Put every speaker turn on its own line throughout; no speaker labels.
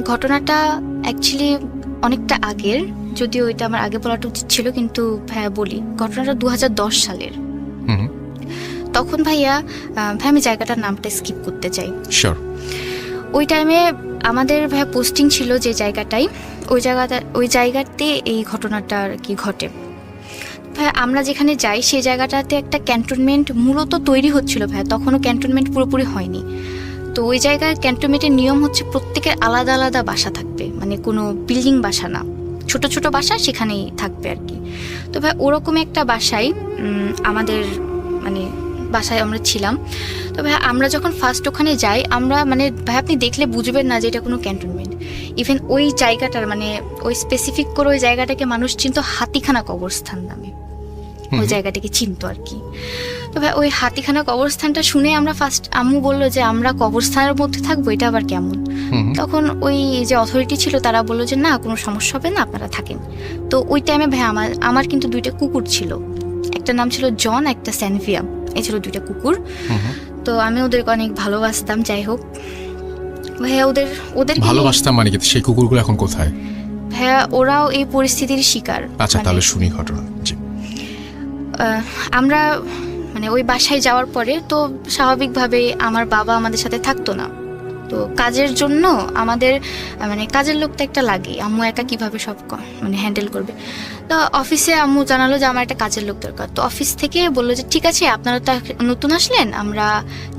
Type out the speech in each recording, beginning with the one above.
ঘটনাটা অ্যাকচুয়ালি অনেকটা আগের, যদিও এটা আমার আগে বলাটা উচিত ছিল, কিন্তু ভাইয়া বলি ঘটনাটা 2010 সালের। তখন ভাইয়া আমি জায়গাটার নামটা স্কিপ করতে চাই।
শিওর।
ওই টাইমে আমাদের ভাইয়া পোস্টিং ছিল যে জায়গাটায়, ওই জায়গাতে এই ঘটনাটা আর কি ঘটে। ভাইয়া আমরা যেখানে যাই সেই জায়গাটাতে একটা ক্যান্টনমেন্ট মূলত তৈরি হচ্ছিল ভাইয়া, তখনও ক্যান্টনমেন্ট পুরোপুরি হয়নি। তো ওই জায়গার ক্যান্টনমেন্টের নিয়ম হচ্ছে প্রত্যেকের আলাদা আলাদা বাসা থাকবে, মানে কোনো বিল্ডিং বাসা না, ছোট ছোট বাসা সেখানেই থাকবে আর কি। তো ভাই ওরকম একটা বাসায় আমাদের মানে বাসায় আমরা ছিলাম। তো ভাই আমরা যখন ফার্স্ট ওখানে যাই, আমরা মানে ভাই আপনি দেখলে বুঝবেন না যে এটা কোনো ক্যান্টনমেন্ট। ইভেন ওই জায়গাটার মানে ওই স্পেসিফিক করে ওই জায়গাটাকে মানুষ চিনতো হাতিখানা কবরস্থান নামে, ওই জায়গাটাকে চিনতো আর কি। তো ভাই ওই হাতিখানা কবরস্থানটা শুনে আমরা ফার্স্ট, আম্মু বললো যে আমরা কবরস্থানের মধ্যে থাকবো, এটা আবার কেমন। তখন ওই যে অথরিটি ছিল তারা বললো যে না, কোনো সমস্যা হবে না, আপনারা থাকেন। তো ওই টাইমে ভাই আমার কিন্তু 2টা কুকুর ছিল, একটা নাম ছিল জন, একটা স্যানভিয়া, এই ছিল 2টা কুকুর। তো আমি ওদেরকে অনেক ভালোবাসতাম। যাই হোক ভাইয়া ওদের
ভালোবাসতাম মানে কি, সেই কুকুরগুলো এখন কোথায়?
ভাইয়া ওরাও এই পরিস্থিতির শিকার।
আচ্ছা, তাহলে শুনি ঘটনা। জি।
আমরা মানে ওই বাসায় যাওয়ার পরে তো স্বাভাবিকভাবে আমার বাবা আমাদের সাথে থাকতো না। তো কাজের জন্য আমাদের মানে কাজের লোক তো একটা লাগে, আম্মু একা কিভাবে সব মানে হ্যান্ডেল করবে। তো অফিসে আম্মু জানালো যে আমার একটা কাজের লোক দরকার। তো অফিস থেকে বললো যে ঠিক আছে, আপনারা তো নতুন আসলেন, আমরা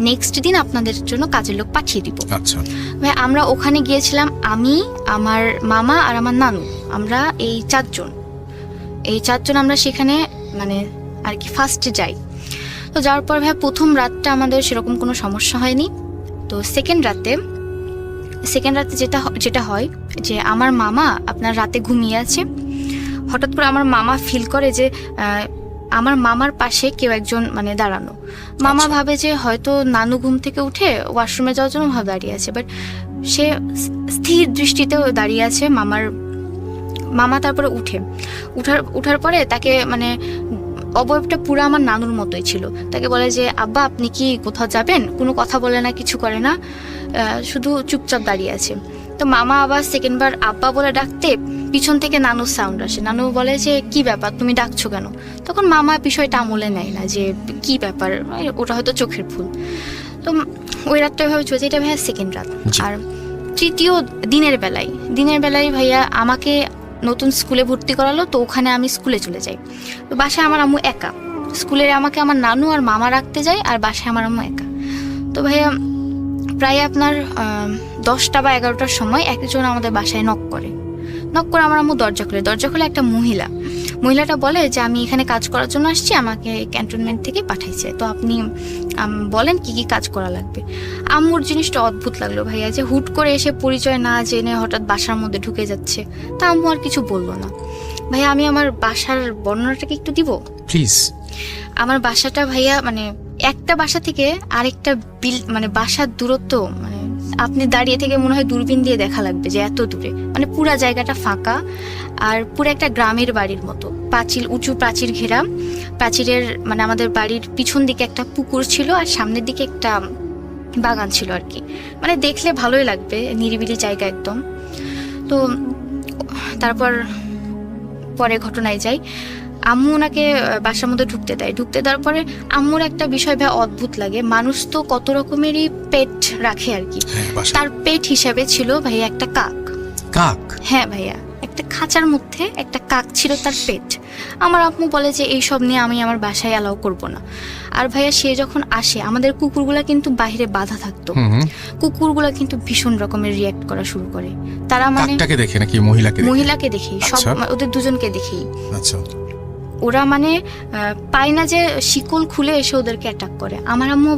নেক্সট দিন আপনাদের জন্য কাজের লোক পাঠিয়ে দিব।
আচ্ছা
ভাই আমরা ওখানে গিয়েছিলাম, আমি, আমার মামা আর আমার নানু, আমরা এই 4জন আমরা সেখানে মানে আর কি ফার্স্টে যাই। তো যাওয়ার পর ভাই প্রথম রাতটা আমাদের সেরকম কোনো সমস্যা হয়নি। তো সেকেন্ড রাতে যেটা হয় যে আমার মামা আপনার রাতে ঘুমিয়ে আছে, হঠাৎ করে আমার মামা ফিল করে যে আমার মামার পাশে কেউ একজন মানে দাঁড়ানো। মামা ভাবে যে হয়তো নানু ঘুম থেকে উঠে ওয়াশরুমে যাওয়ার জন্য ভাবে দাঁড়িয়ে আছে, বাট সে স্থির দৃষ্টিতে দাঁড়িয়ে আছে। মামা তারপরে উঠার পরে তাকে মানে অবয়বটা পুরো আমার নানুর মতোই ছিল। তাকে বলে যে আব্বা আপনি কি কোথাও যাবেন? কোনো কথা বলে না, কিছু করে না, শুধু চুপচাপ দাঁড়িয়ে আছে। তো মামা আবার সেকেন্ডবার আব্বা বলে ডাকতে পিছন থেকে নানুর সাউন্ড আসে। নানু বলে যে কি ব্যাপার, তুমি ডাকছো কেন? তখন মামা বিষয়টা আমলে নেয় না যে কি ব্যাপার, ওটা হয়তো চোখের ভুল। তো ওই রাতটা এভাবে চলছে। এটা ভাইয়া সেকেন্ড রাত। আর তৃতীয় দিনের বেলায় ভাইয়া আমাকে নতুন স্কুলে ভর্তি করালো। তো ওখানে আমি স্কুলে চলে যাই। তো বাসায় আমার আম্মু একা, স্কুলে আমাকে আমার নানু আর মামা রাখতে যায়, আর বাসায় আমার আম্মু একা। তো ভাইয়া প্রায় আপনার 10টা বা 11টার সময় একজন আমাদের বাসায় নক করে আমার আম্মু দরজা খুলে একটা মহিলাটা বলে যে আমি এখানে কাজ করার জন্য আসছি, আমাকে ক্যান্টনমেন্ট থেকে পাঠাইছে, তো আপনি বলেন কি কি কাজ করা লাগবে। আম্মুর জিনিসটা অদ্ভুত লাগলো ভাইয়া, যে হুট করে এসে পরিচয় না জেনে হঠাৎ বাসার মধ্যে ঢুকে যাচ্ছে। তা আম্মু আর কিছু বললো না। ভাইয়া আমি আমার বাসার বর্ণনাটাকে একটু দিব প্লিজ। আমার বাসাটা ভাইয়া মানে একটা বাসা থেকে আরেকটা মানে বাসার দূরত্ব, মানে আপনি দাঁড়িয়ে থেকে মনে হয় দূরবীন দিয়ে দেখা লাগবে যে এত দূরে, মানে পুরা জায়গাটা ফাঁকা আর পুরো একটা গ্রামের বাড়ির মতো। উঁচু প্রাচীর ঘেরা, প্রাচীরের মানে আমাদের বাড়ির পিছন দিকে একটা পুকুর ছিল আর সামনের দিকে একটা বাগান ছিল আর কি। মানে দেখলে ভালোই লাগবে, নিরিবিলি জায়গা একদম। তো তারপর পরে ঘটনায় যাই, আম্মু ওনাকে বাসার মধ্যে ঢুকতে দেওয়ার পরে আম্মুর একটা বিষয় ভাই অদ্ভুত লাগে। মানুষ তো কত রকমেরই পেট রাখে আর কি, তার পেট হিসাবে ছিল ভাই একটা কাক। হ্যাঁ ভাইয়া, একটা খাঁচার মধ্যে একটা কাক ছিল তার পেট। আমার আম্মু বলে যে এইসব নিয়ে আমি আমার বাসায় অ্যালাউ করব না। আর ভাইয়া সে যখন আসে, আমাদের কুকুরগুলা কিন্তু বাইরে বাঁধা থাকতো, কুকুরগুলা কিন্তু ভীষণ রকমের রিয়াক্ট করা শুরু করে। তারা মানে
দেখে নাকি মহিলাকে দেখেই,
সব ওদের দুজনকে দেখেই।
আচ্ছা,
ওরা মানে পায় না যে শিকল খুলে এসে ওদেরকে অ্যাটাক করে। আমার আম্মু